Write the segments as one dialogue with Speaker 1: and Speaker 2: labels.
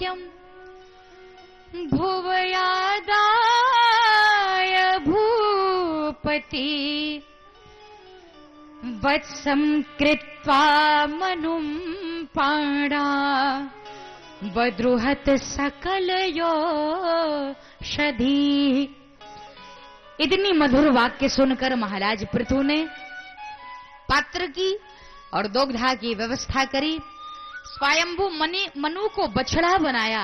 Speaker 1: वाक्यम भुवयादाय भूपति वत्सं कृत्वा मनुं पाणा वद्रुहत सकलयोषधि। इतनी मधुर वाक्य सुनकर महाराज पृथु ने पात्र की और दोग्धा की व्यवस्था करी। स्वयंभू मनु को बछड़ा बनाया,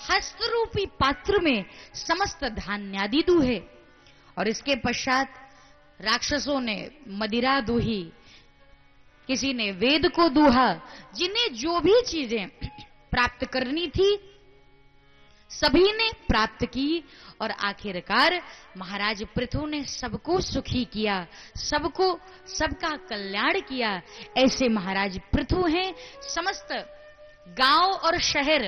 Speaker 1: हस्तरूपी पात्र में समस्त धान्यादि दूहे, और इसके पश्चात राक्षसों ने मदिरा दूही, किसी ने वेद को दूहा। जिन्हें जो भी चीजें प्राप्त करनी थी सभी ने प्राप्त की, और आखिरकार महाराज पृथु ने सबको सुखी किया, सबका कल्याण किया। ऐसे महाराज पृथु हैं। समस्त गांव और शहर,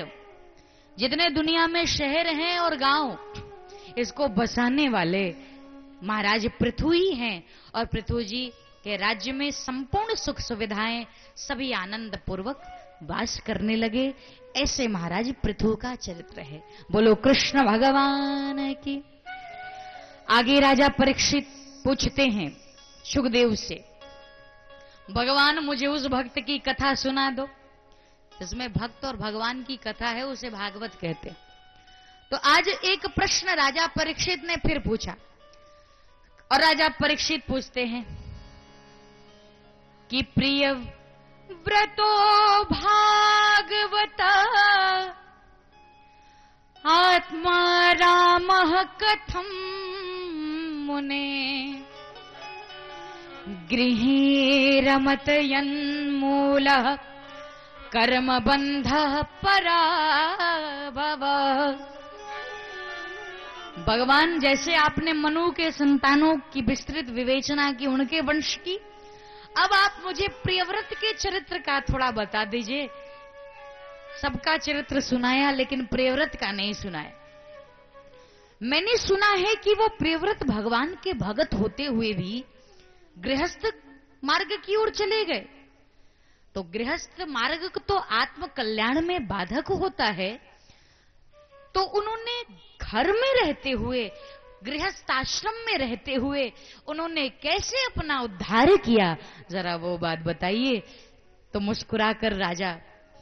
Speaker 1: जितने दुनिया में शहर हैं और गांव, इसको बसाने वाले महाराज पृथु ही हैं। और पृथु जी के राज्य में संपूर्ण सुख सुविधाएं, सभी आनंद पूर्वक वास करने लगे। ऐसे महाराज पृथु का चरित्र है। बोलो कृष्ण भगवान की। आगे राजा परीक्षित पूछते हैं सुखदेव से, भगवान मुझे उस भक्त की कथा सुना दो। इसमें भक्त और भगवान की कथा है, उसे भागवत कहते हैं। तो आज एक प्रश्न राजा परीक्षित ने फिर पूछा, और राजा परीक्षित पूछते हैं कि प्रिय व्रतो भागवत आत्मा रामः कथं मुने गृहे रमत यन्मूलः कर्म बंधः पराभव। भगवान, जैसे आपने मनु के संतानों की विस्तृत विवेचना की, उनके वंश की, अब आप मुझे प्रियव्रत के चरित्र का थोड़ा बता दीजिए। सबका चरित्र सुनाया लेकिन प्रियव्रत का नहीं सुनाया। मैंने सुना है कि वो प्रियव्रत भगवान के भगत होते हुए भी गृहस्थ मार्ग की ओर चले गए। तो गृहस्थ मार्ग तो आत्म कल्याण में बाधक होता है, तो उन्होंने घर में रहते हुए, गृहस्थ आश्रम में रहते हुए उन्होंने कैसे अपना उद्धार किया, जरा वो बात बताइए। तो मुस्कुराकर राजा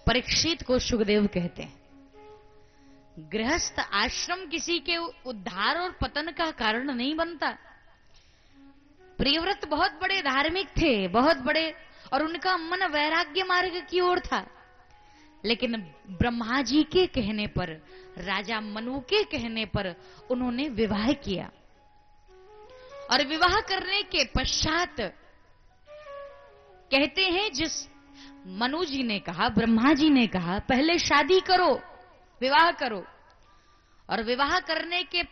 Speaker 1: परीक्षित को सुखदेव कहते हैं, गृहस्थ आश्रम किसी के उद्धार और पतन का कारण नहीं बनता। प्रियव्रत बहुत बड़े धार्मिक थे, बहुत बड़े, और उनका मन वैराग्य मार्ग की ओर था। लेकिन ब्रह्मा जी के कहने पर, राजा मनु के कहने पर उन्होंने विवाह किया, और विवाह करने के पश्चात कहते हैं, जिस मनु जी ने कहा, ब्रह्मा जी ने कहा, पहले शादी करो, विवाह करो, और विवाह करने के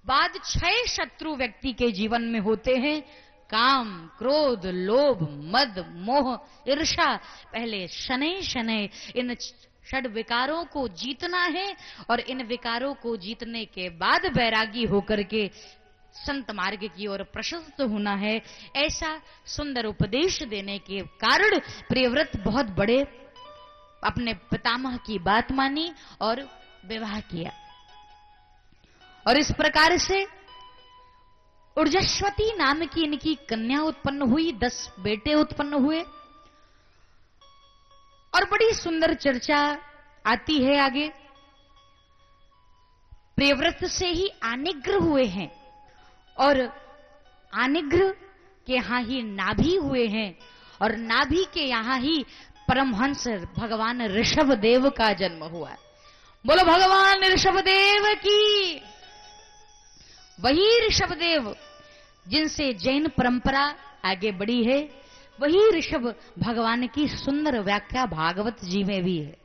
Speaker 1: बाद 6 शत्रु व्यक्ति के जीवन में होते हैं। काम, क्रोध, लोभ, मद, मोह, ईर्ष्या। पहले शनै शनै इन 6 विकारों को जीतना है, और इन विकारों को जीतने के बाद वैरागी होकर के संत मार्ग की ओर प्रशस्त होना है। ऐसा सुंदर उपदेश देने के कारण प्रियव्रत बहुत बड़े अपने पितामह की बात मानी और विवाह किया। और इस प्रकार से ऊर्जस्वती नाम की इनकी कन्या उत्पन्न हुई, 10 बेटे उत्पन्न हुए। और बड़ी सुंदर चर्चा आती है आगे। प्रियव्रत से ही आनिग्रह हुए हैं, और आनिग्रह के यहां ही नाभि हुए हैं, और नाभि के यहां ही परमहंस भगवान ऋषभदेव का जन्म हुआ। बोलो भगवान ऋषभदेव की। वही ऋषभदेव जिनसे जैन परंपरा आगे बढ़ी है, वही ऋषभ भगवान की सुंदर व्याख्या भागवत जी में भी है,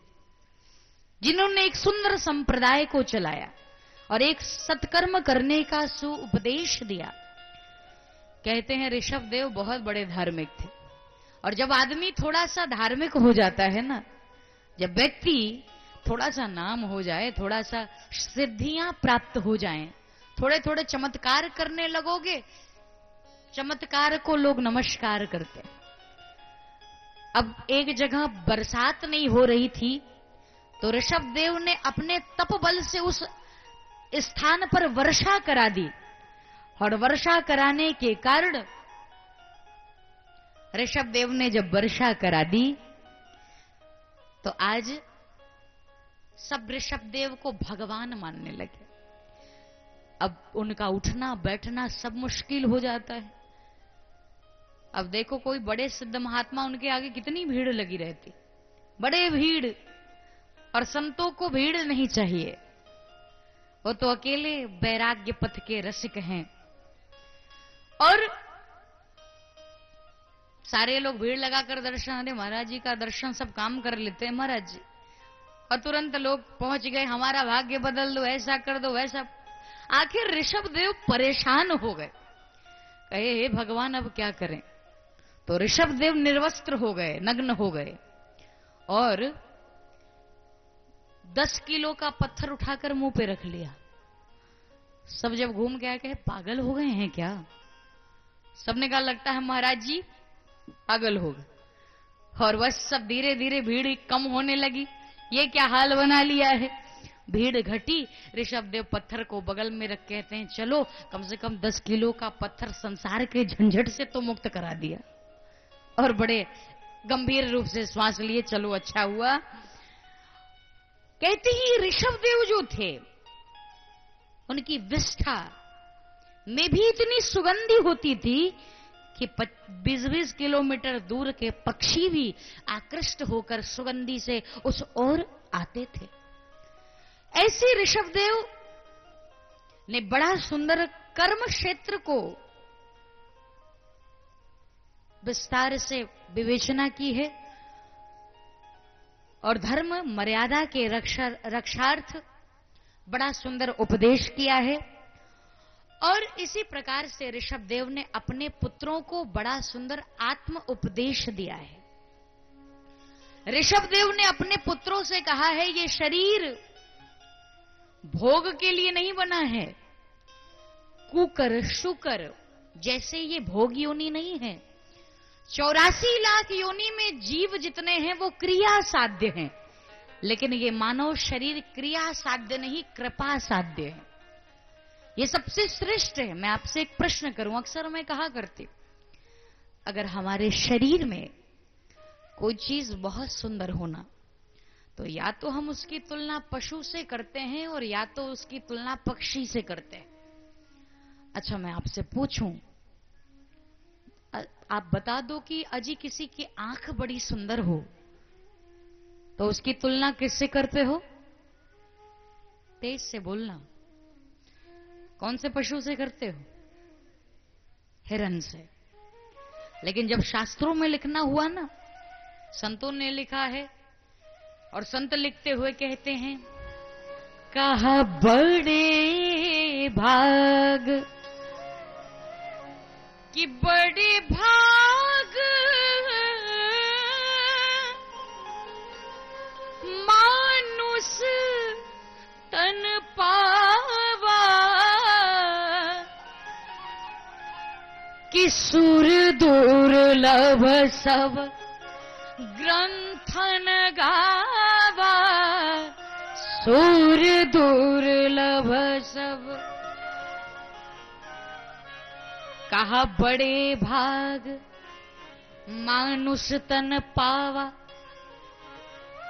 Speaker 1: जिन्होंने एक सुंदर संप्रदाय को चलाया और एक सत्कर्म करने का सुउपदेश दिया। कहते हैं ऋषभदेव बहुत बड़े धार्मिक थे, और जब आदमी थोड़ा सा धार्मिक हो जाता है ना, जब व्यक्ति थोड़ा सा नाम हो जाए, थोड़ा सा सिद्धियां प्राप्त हो जाएं, थोड़े थोड़े चमत्कार करने लगोगे, चमत्कार को लोग नमस्कार करते। अब एक जगह बरसात नहीं हो रही थी, तो ऋषभ देव ने अपने तप बल से उस स्थान पर वर्षा करा दी, और वर्षा कराने के कारण ऋषभ देव ने जब वर्षा करा दी तो आज सब ऋषभ देव को भगवान मानने लगे। अब उनका उठना बैठना सब मुश्किल हो जाता है। अब देखो कोई बड़े सिद्ध महात्मा, उनके आगे कितनी भीड़ लगी रहती, बड़े भीड़, और संतों को भीड़ नहीं चाहिए, वो तो अकेले वैराग्य पथ के रसिक हैं। और सारे लोग भीड़ लगाकर दर्शन, अरे महाराज जी का दर्शन सब काम कर लेते हैं महाराज जी, और तुरंत लोग पहुंच गए, हमारा भाग्य बदल दो, ऐसा कर दो, वैसा। आखिर ऋषभ देव परेशान हो गए, कहे हे भगवान अब क्या करें। तो ऋषभ देव निर्वस्त्र हो गए, नग्न हो गए, और 10 किलो का पत्थर उठाकर मुंह पे रख लिया। सब जब घूम के आए, कहे पागल हो गए हैं क्या? सबने कहा लगता है महाराज जी पागल हो गए। और बस सब धीरे धीरे भीड़ कम होने लगी। ये क्या हाल बना लिया है। भीड़ घटी, ऋषभ देव पत्थर को बगल में रख कहते हैं चलो कम से कम 10 किलो का पत्थर संसार के झंझट से तो मुक्त करा दिया। और बड़े गंभीर रूप से श्वास लिए, चलो अच्छा हुआ। कहते ही ऋषभ देव जो थे, उनकी विष्ठा में भी इतनी सुगंधी होती थी कि 20-20 किलोमीटर दूर के पक्षी भी आकृष्ट होकर सुगंधी से उस ओर आते थे। ऐसे ऋषभदेव ने बड़ा सुंदर कर्म क्षेत्र को विस्तार से विवेचना की है, और धर्म मर्यादा के रक्षार्थ बड़ा सुंदर उपदेश किया है। और इसी प्रकार से ऋषभदेव ने अपने पुत्रों को बड़ा सुंदर आत्म उपदेश दिया है। ऋषभदेव ने अपने पुत्रों से कहा है ये शरीर भोग के लिए नहीं बना है, कुकर शुकर जैसे ये भोग योनि नहीं है। 84 लाख योनि में जीव जितने हैं वो क्रिया साध्य हैं, लेकिन ये मानव शरीर क्रिया साध्य नहीं, कृपा साध्य है। ये सबसे श्रेष्ठ है। मैं आपसे एक प्रश्न करूं, अक्सर मैं कहा करती, अगर हमारे शरीर में कोई चीज बहुत सुंदर होना, तो या तो हम उसकी तुलना पशु से करते हैं और या तो उसकी तुलना पक्षी से करते हैं। अच्छा मैं आपसे पूछूं, आप बता दो कि अजी किसी की आंख बड़ी सुंदर हो तो उसकी तुलना किससे करते हो? तेज से बोलना। कौन से पशु से करते हो? हिरन से। लेकिन जब शास्त्रों में लिखना हुआ ना, संतों ने लिखा है, और संत लिखते हुए कहते हैं कहा बड़े भाग कि बड़े भाग मानुष तन पावा कि सुर दुर्लभ सब ग्रंथन गावा, सुर दुर्लभ सब। कहा बड़े भाग मानुष तन पावा।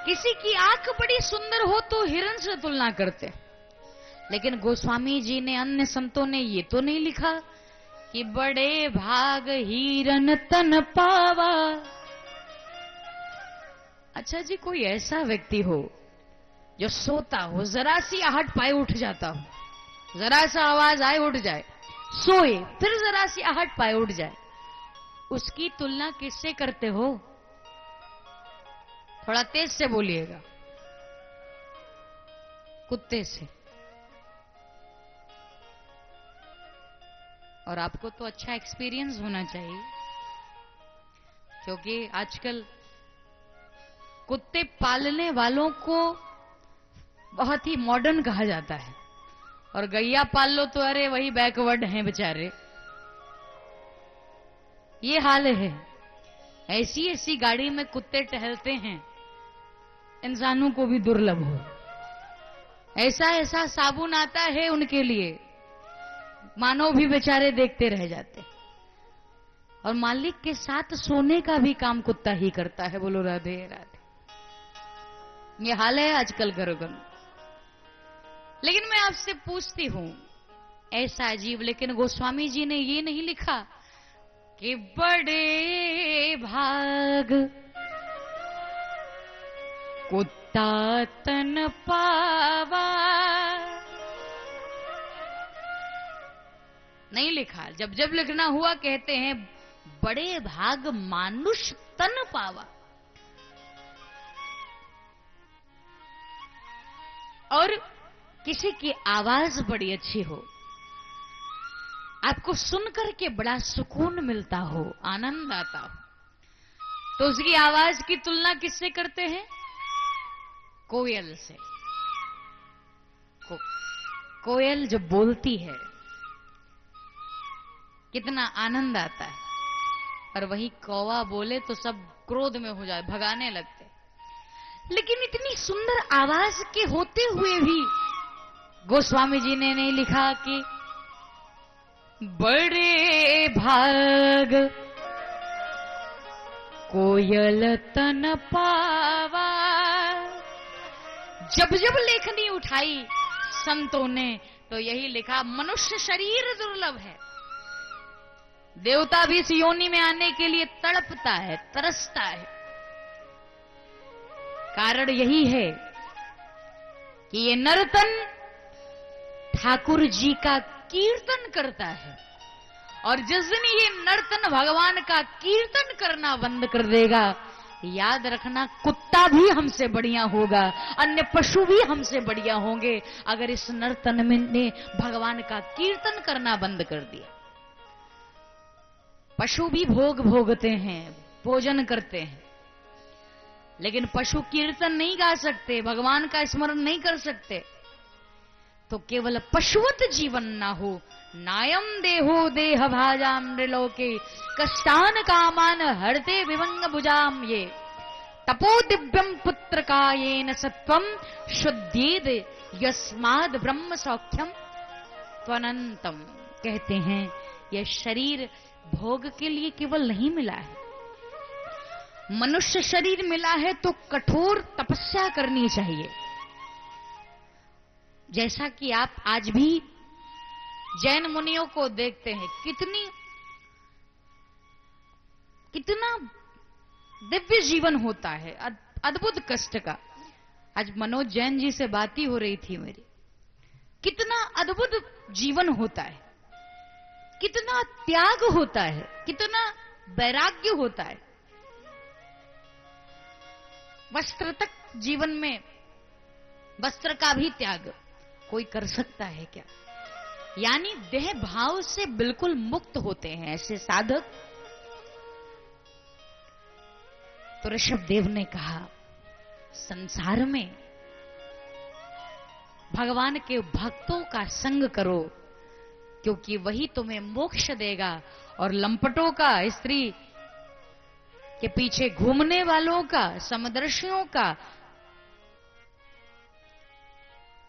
Speaker 1: किसी की आंख बड़ी सुंदर हो तो हिरण से तुलना करते, लेकिन गोस्वामी जी ने, अन्य संतों ने ये तो नहीं लिखा कि बड़े भाग हिरण तन पावा। अच्छा जी, कोई ऐसा व्यक्ति हो जो सोता हो, जरा सी आहट पाए उठ जाता हो, जरा सा आवाज आए उठ जाए, सोए फिर जरा सी आहट पाए उठ जाए, उसकी तुलना किससे करते हो? थोड़ा तेज से बोलिएगा। कुत्ते से। और आपको तो अच्छा एक्सपीरियंस होना चाहिए, क्योंकि आजकल कुत्ते पालने वालों को बहुत ही मॉडर्न कहा जाता है, और गैया पाल लो तो अरे वही बैकवर्ड हैं बेचारे। ये हाल है। ऐसी ऐसी गाड़ी में कुत्ते टहलते हैं इंसानों को भी दुर्लभ हो। ऐसा ऐसा साबुन आता है उनके लिए, मानव भी बेचारे देखते रह जाते। और मालिक के साथ सोने का भी काम कुत्ता ही करता है। बोलो राधे राधे। ये हाल है आजकल घरों घर। लेकिन मैं आपसे पूछती हूं, ऐसा अजीब, लेकिन गोस्वामी जी ने ये नहीं लिखा कि बड़े भाग कुत्ता तन पावा। नहीं लिखा। जब जब लिखना हुआ कहते हैं बड़े भाग मानुष तन पावा। और किसी की आवाज बड़ी अच्छी हो, आपको सुनकर के बड़ा सुकून मिलता हो, आनंद आता हो, तो उसकी आवाज की तुलना किससे करते हैं? कोयल से। कोयल जब बोलती है कितना आनंद आता है, और वही कौवा बोले तो सब क्रोध में हो जाए, भगाने लगते। लेकिन इतनी सुंदर आवाज के होते हुए भी गोस्वामी जी ने नहीं लिखा कि बड़े भाग कोयल तन पावा। जब जब लेखनी उठाई संतों ने तो यही लिखा, मनुष्य शरीर दुर्लभ है। देवता भी इस योनि में आने के लिए तड़पता है, तरसता है। कारण यही है कि ये नर्तन ठाकुर जी का कीर्तन करता है। और जिस दिन ये नर्तन भगवान का कीर्तन करना बंद कर देगा, याद रखना कुत्ता भी हमसे बढ़िया होगा, अन्य पशु भी हमसे बढ़िया होंगे, अगर इस नर्तन में ने भगवान का कीर्तन करना बंद कर दिया। पशु भी भोग भोगते हैं, भोजन करते हैं, लेकिन पशु कीर्तन नहीं गा सकते, भगवान का स्मरण नहीं कर सकते। तो केवल पशुवत जीवन ना हो। नायम देहो देह भाजाम नृलोके कष्टान कामान हरते विभंग भुजाम। ये तपो दिव्यम पुत्र कायेन सत्वम शुद्धेद यस्माद ब्रह्म सौख्यम त्वनंतम। कहते हैं यह शरीर भोग के लिए केवल नहीं मिला है। मनुष्य शरीर मिला है तो कठोर तपस्या करनी चाहिए। जैसा कि आप आज भी जैन मुनियों को देखते हैं, कितना दिव्य जीवन होता है, अद्भुत कष्ट का। आज मनोज जैन जी से बात ही हो रही थी मेरी। कितना अद्भुत जीवन होता है, कितना त्याग होता है, कितना वैराग्य होता है। वस्त्र तक जीवन में वस्त्र का भी त्याग कोई कर सकता है क्या? यानी देह भाव से बिल्कुल मुक्त होते हैं ऐसे साधक। तो ऋषभदेव ने कहा, संसार में भगवान के भक्तों का संग करो, क्योंकि वही तुम्हें मोक्ष देगा। और लंपटों का, स्त्री के पीछे घूमने वालों का, समदर्शियों का,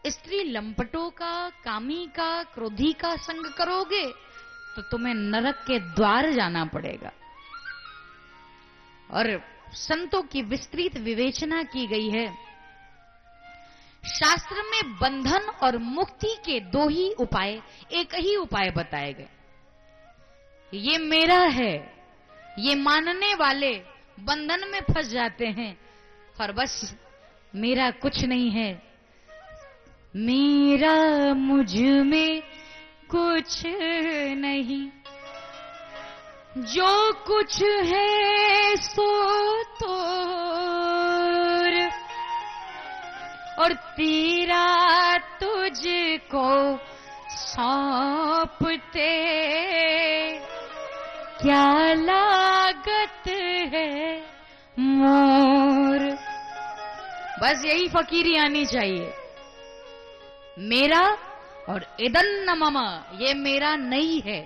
Speaker 1: स्त्री लंपटों का, कामी का, क्रोधी का संग करोगे तो तुम्हें नरक के द्वार जाना पड़ेगा। और संतों की विस्तृत विवेचना की गई है। शास्त्र में बंधन और मुक्ति के दो ही उपाय, एक ही उपाय बताए गए। ये मेरा है, ये मानने वाले बंधन में फंस जाते हैं और बस मेरा कुछ नहीं है, मेरा मुझ में कुछ नहीं, जो कुछ है सो तोर, और तेरा तुझको सौंपते क्या लागत है मोर। बस यही फकीरी आनी चाहिए। मेरा और इदन्न मम, ये मेरा नहीं है,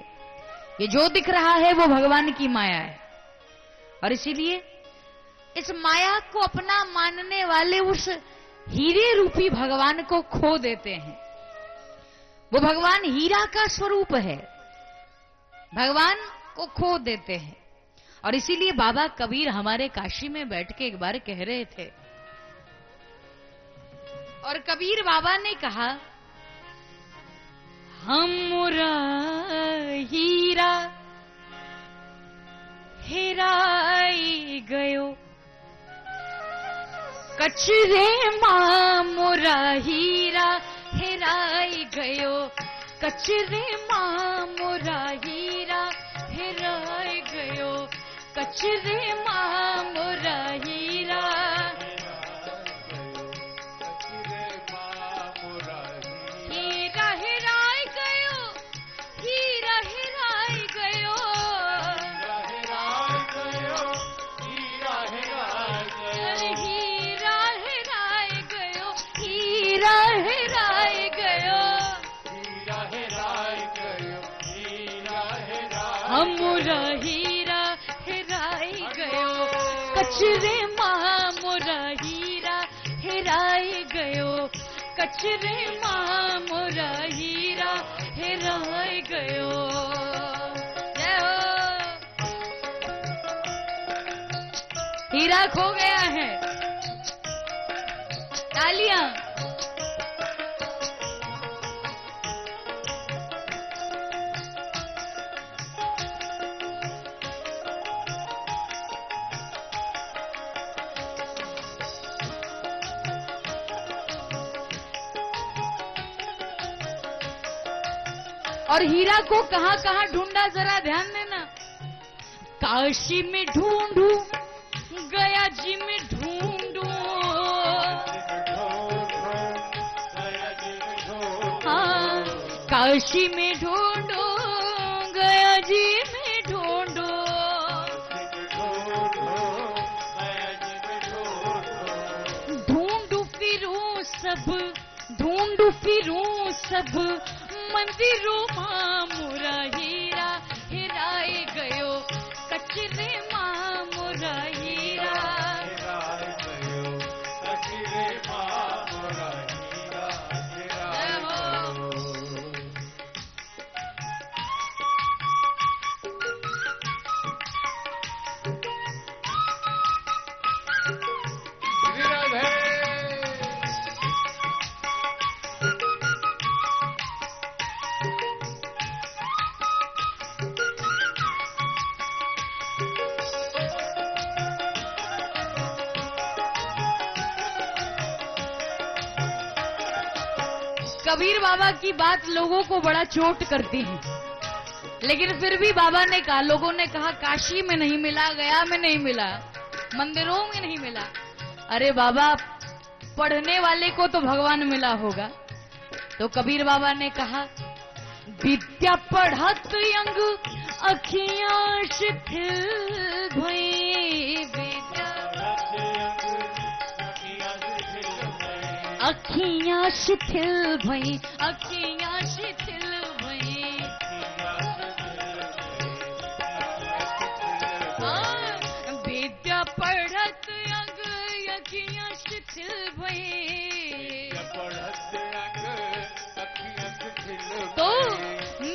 Speaker 1: ये जो दिख रहा है वो भगवान की माया है। और इसीलिए इस माया को अपना मानने वाले उस हीरे रूपी भगवान को खो देते हैं। वो भगवान हीरा का स्वरूप है, भगवान को खो देते हैं। और इसीलिए बाबा कबीर हमारे काशी में बैठ के एक बार कह रहे थे, और कबीर बाबा ने कहा, हमरा हीरा हेराई गयो, कचरे मां मोरा हीरा हेराई गयो, कचरे मां मोरा हीरा हेराई गयो, कचरे मां मोरा हीरा। हीरा हेराई गयो, हीरा हेराई गयो, हीरा हेराई गयो, हीरा हेराई गयो, हमरा हीरा हेराई गयो, कचरे मां मोरा हीरा हेराई गयो, कचरे मां मोरा हीरा हेराई गयो। जय हो। हीरा खो गया है, तालियां। और हीरा को कहां कहां ढूंढा, जरा ध्यान देना। काशी में ढूंढू, गया जी में ढूंढू, हाँ, काशी में ढूंढू, गया जी में ढूंढू, ढूंढू फिरूं सब, ढूंढू फिरूं सब, मंदिरों मां मोरा हीरा हेराई गयो, कचरे मां मोरा हीरा हेराई गयो, कचरे मां मोरा हीरा हेराई गयो। कबीर बाबा की बात लोगों को बड़ा चोट करती है, लेकिन फिर भी बाबा ने कहा, लोगों ने कहा काशी में नहीं मिला, गया में नहीं मिला, मंदिरों में नहीं मिला। अरे बाबा, पढ़ने वाले को तो भगवान मिला होगा। तो कबीर बाबा ने कहा, विद्या पढ़त अंग अखियां शिथिल भई, विद्या अखियां शिथिल भई, अखियां शिथिल भई, विद्या पढ़त अंग अखियां शिथिल भई, तो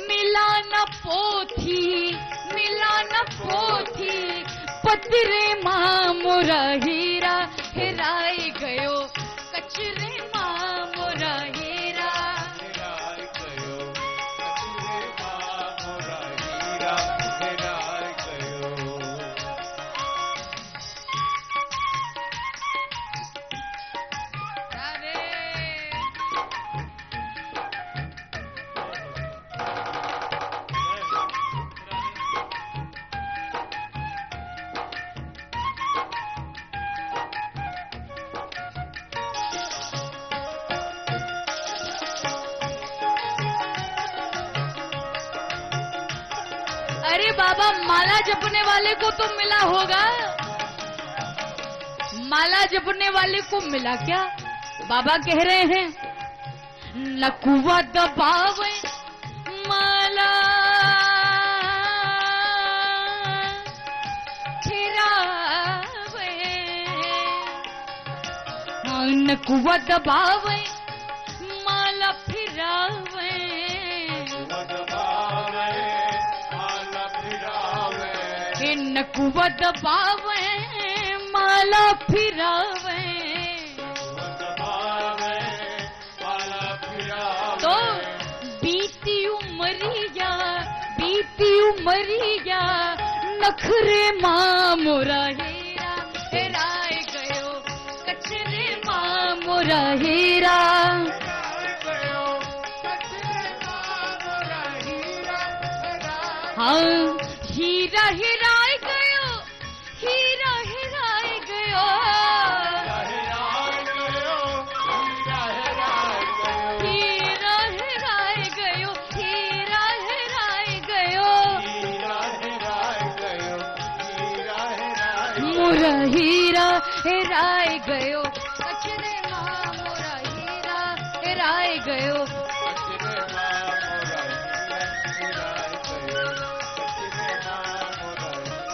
Speaker 1: मिला न पोथी, मिला न पोथी, पतरे मां मोरा हीरा हेराई गयो, कचरे मां मोरा हीरा हेराई गयो, कचरे मां मोरा हीरा हेराई गयो। अरे बाबा, माला जपने वाले को तो मिला होगा, माला जपने वाले को मिला क्या? बाबा कह रहे हैं, लकुआ दबावे माला फिरावे, नकुआ दबावे माला फिरावे, नकुआ दबावे माला फिरावे, तो बीती उमरिया नखरे मां मोरा हीरा हेराय गयो, कचरे मां मोरा हीरा। हाँ हीरा हेराय गयो, हीरा हेराय गयो, हीरा हेराय गयो, हीरा हेराय गयो, मोरा हीरा हेराय गयो, कचरे मां मोरा हीरा हेराय गयो।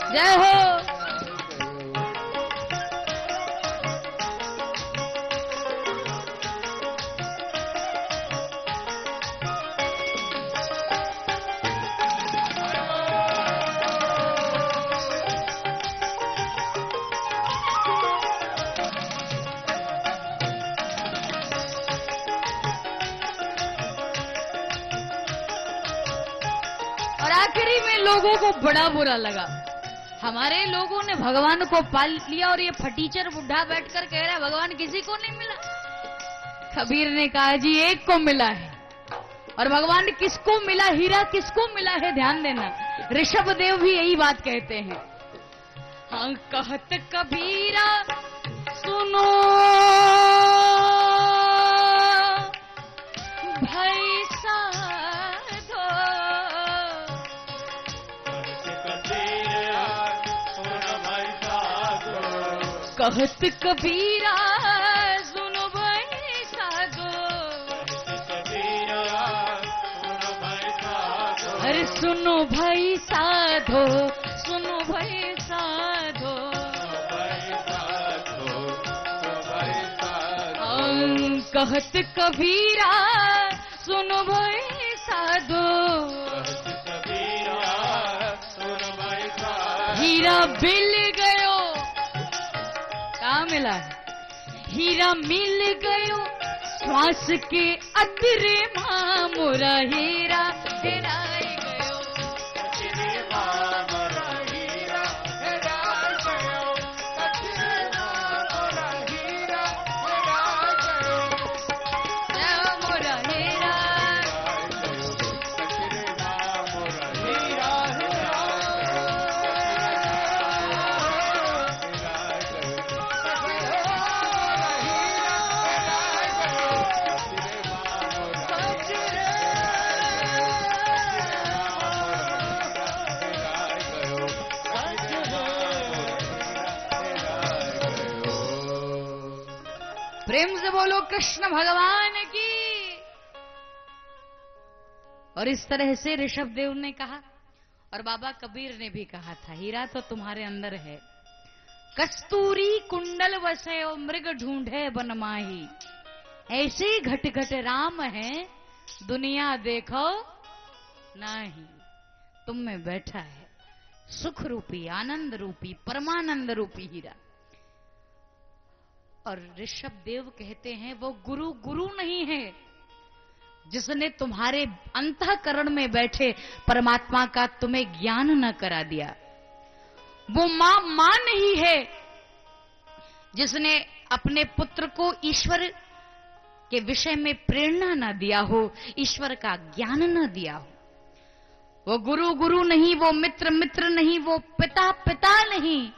Speaker 1: जय हो। और आखिरी में लोगों को बड़ा बुरा लगा, हमारे लोगों ने भगवान को पाल लिया और ये फटीचर बुढ़ा बैठकर कह रहा है भगवान किसी को नहीं मिला। कबीर ने कहा जी एक को मिला है, और भगवान किसको मिला, हीरा किसको मिला है, ध्यान देना। ऋषभ देव भी यही बात कहते हैं। हाँ कहत कबीरा सुनो भाई साधो, कहत कबीरा सुनो भाई साधो, अरे सुनो भाई साधो, सुनो भाई साधो, कहत कबीरा सुनो भाई साधो, हीरा मिल गयो, कहाँ मिला है, हीरा मिल गयो श्वास के अतरे मां मोरा हीरा हेराय गयो, अतरे मां मोरा हीरा हेराय गयो, अतरे मां मोरा हीरा हेराय गयो, जय मोरा हीरा, अतरे मां मोरा हीरा प्रेम से बोलो कृष्ण भगवान की। और इस तरह से ऋषभ देव ने कहा, और बाबा कबीर ने भी कहा था, हीरा तो तुम्हारे अंदर है, कस्तूरी कुंडल वसे और मृग ढूंढे बन माही, ऐसे घट घट राम है दुनिया देखो नहीं, तुम में बैठा है सुख रूपी आनंद रूपी परमानंद रूपी हीरा। और ऋषभ देव कहते हैं वो गुरु गुरु नहीं है जिसने तुम्हारे अंतःकरण में बैठे परमात्मा का तुम्हें ज्ञान न करा दिया, वो मां नहीं है जिसने अपने पुत्र को ईश्वर के विषय में प्रेरणा न दिया हो, ईश्वर का ज्ञान न दिया हो। वो गुरु गुरु नहीं, वो मित्र मित्र नहीं, वो पिता पिता नहीं,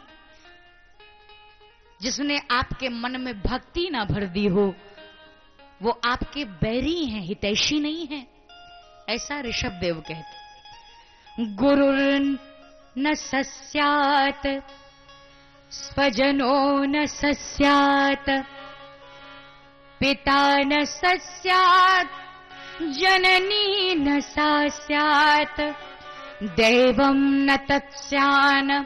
Speaker 1: जिसने आपके मन में भक्ति ना भर दी हो, वो आपके बैरी हैं, हितैषी नहीं है। ऐसा ऋषभ देव कहते। गुरुर्न न सस्यात स्वजनो न सस्यात, पिता न सस्यात जननी न सा स्यात्, दैवं न तत्स्यान्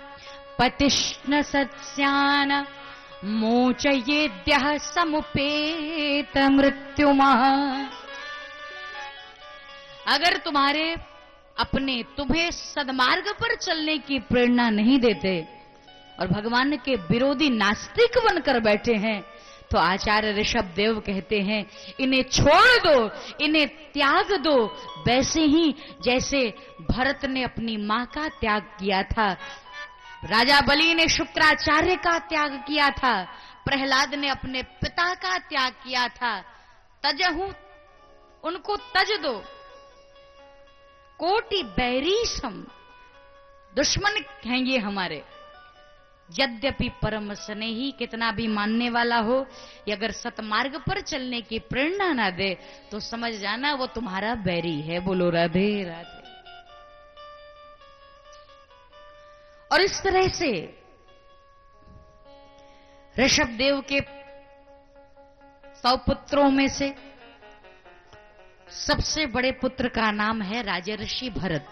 Speaker 1: पतिश्न सत्स्यान्, मोचयेद्यः समुपेत मृत्युमः। अगर तुम्हें सदमार्ग पर चलने की प्रेरणा नहीं देते और भगवान के विरोधी नास्तिक बनकर बैठे हैं, तो आचार्य ऋषभ देव कहते हैं इन्हें छोड़ दो, इन्हें त्याग दो, वैसे ही जैसे भरत ने अपनी मां का त्याग किया था, राजा बलि ने शुक्राचार्य का त्याग किया था, प्रहलाद ने अपने पिता का त्याग किया था। तजहु, उनको तज दो। कोटि बैरी सम, दुश्मन हैं ये हमारे। यद्यपि परम स्नेही, कितना भी मानने वाला हो, ये अगर सतमार्ग पर चलने की प्रेरणा ना दे तो समझ जाना वो तुम्हारा बैरी है। बोलो राधे राधे। और इस तरह से ऋषभ देव के 100 पुत्रों में से सबसे बड़े पुत्र का नाम है राजर्षि भरत,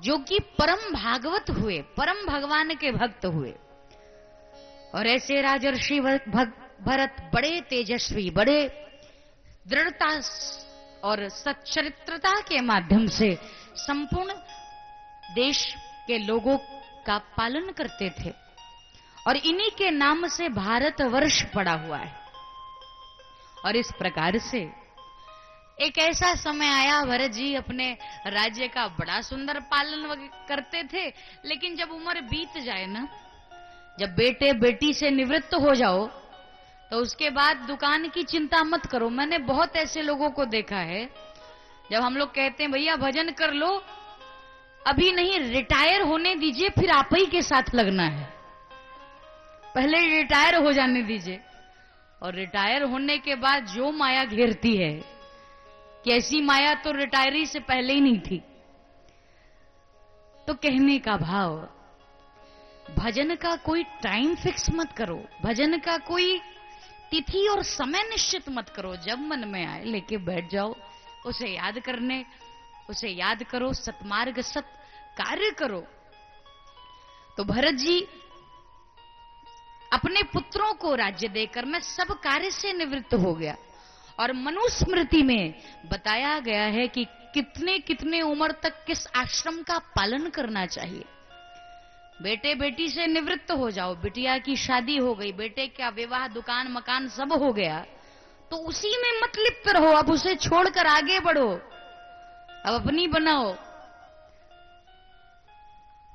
Speaker 1: जो कि परम भागवत हुए, परम भगवान के भक्त हुए। और ऐसे राजर्षि भरत बड़े तेजस्वी, बड़े दृढ़ता और सच्चरित्रता के माध्यम से संपूर्ण देश के लोगों का पालन करते थे। और इन्हीं के नाम से भारतवर्ष पड़ा हुआ है। और इस प्रकार से एक ऐसा समय आया, भरत जी अपने राज्य का बड़ा सुंदर पालन करते थे, लेकिन जब उम्र बीत जाए ना, जब बेटे बेटी से निवृत्त हो जाओ, तो उसके बाद दुकान की चिंता मत करो। मैंने बहुत ऐसे लोगों को देखा है, जब हम लोग कहते हैं भैया भजन कर लो, अभी नहीं, रिटायर होने दीजिए, फिर आप ही के साथ लगना है, पहले रिटायर हो जाने दीजिए। और रिटायर होने के बाद जो माया घेरती है, कि ऐसी माया तो रिटायरी से पहले ही नहीं थी। तो कहने का भाव, भजन का कोई टाइम फिक्स मत करो, भजन का कोई तिथि और समय निश्चित मत करो, जब मन में आए लेके बैठ जाओ, उसे याद करने, उसे याद करो, सतमार्ग सत कार्य करो। तो भरत जी अपने पुत्रों को राज्य देकर मैं सब कार्य से निवृत्त हो गया। और मनुस्मृति में बताया गया है कि कितने कितने उम्र तक किस आश्रम का पालन करना चाहिए। बेटे बेटी से निवृत्त हो जाओ, बिटिया की शादी हो गई, बेटे का विवाह, दुकान मकान सब हो गया, तो उसी में मत लिप्त रहो, अब उसे छोड़कर आगे बढ़ो, अब अपनी बनाओ।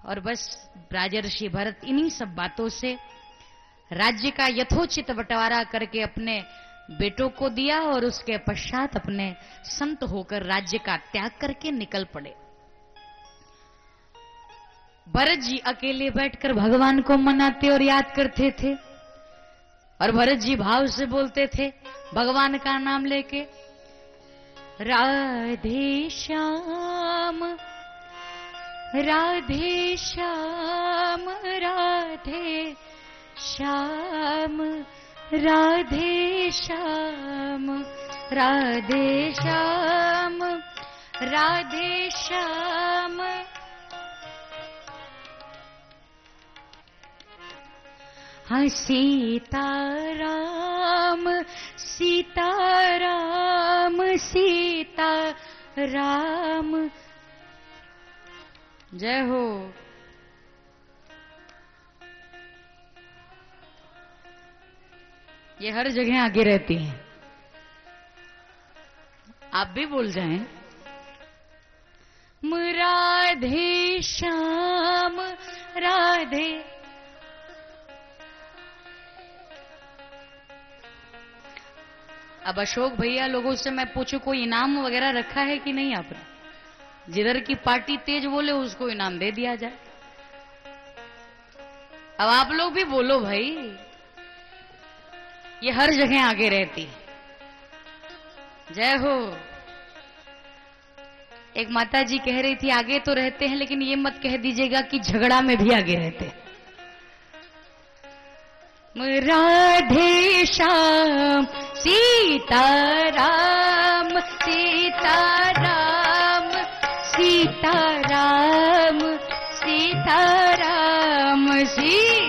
Speaker 1: और बस राजर्षि भरत इन्हीं सब बातों से राज्य का यथोचित बंटवारा करके अपने बेटों को दिया और उसके पश्चात अपने संत होकर राज्य का त्याग करके निकल पड़े। भरत जी अकेले बैठकर भगवान को मनाते और याद करते थे। और भरत जी भाव से बोलते थे भगवान का नाम लेके, राधे श्याम राधे श्याम राधे श्याम राधे श्याम राधे श्याम राधे श्याम। हाँ सीताराम सीताराम सीताराम। जय हो। ये हर जगह आगे रहती हैं, आप भी बोल जाएं। राधे श्याम राधे। अब अशोक भैया लोगों से मैं पूछूं कोई इनाम वगैरह रखा है कि नहीं आपने? जिधर की पार्टी तेज बोले उसको इनाम दे दिया जाए। अब आप लोग भी बोलो भाई, ये हर जगह आगे रहती है। जय हो। एक माता जी कह रही थी आगे तो रहते हैं, लेकिन ये मत कह दीजिएगा कि झगड़ा में भी आगे रहते हैं। राधे श्याम सीताराम सीताराम सीताराम सीताराम सीताराम।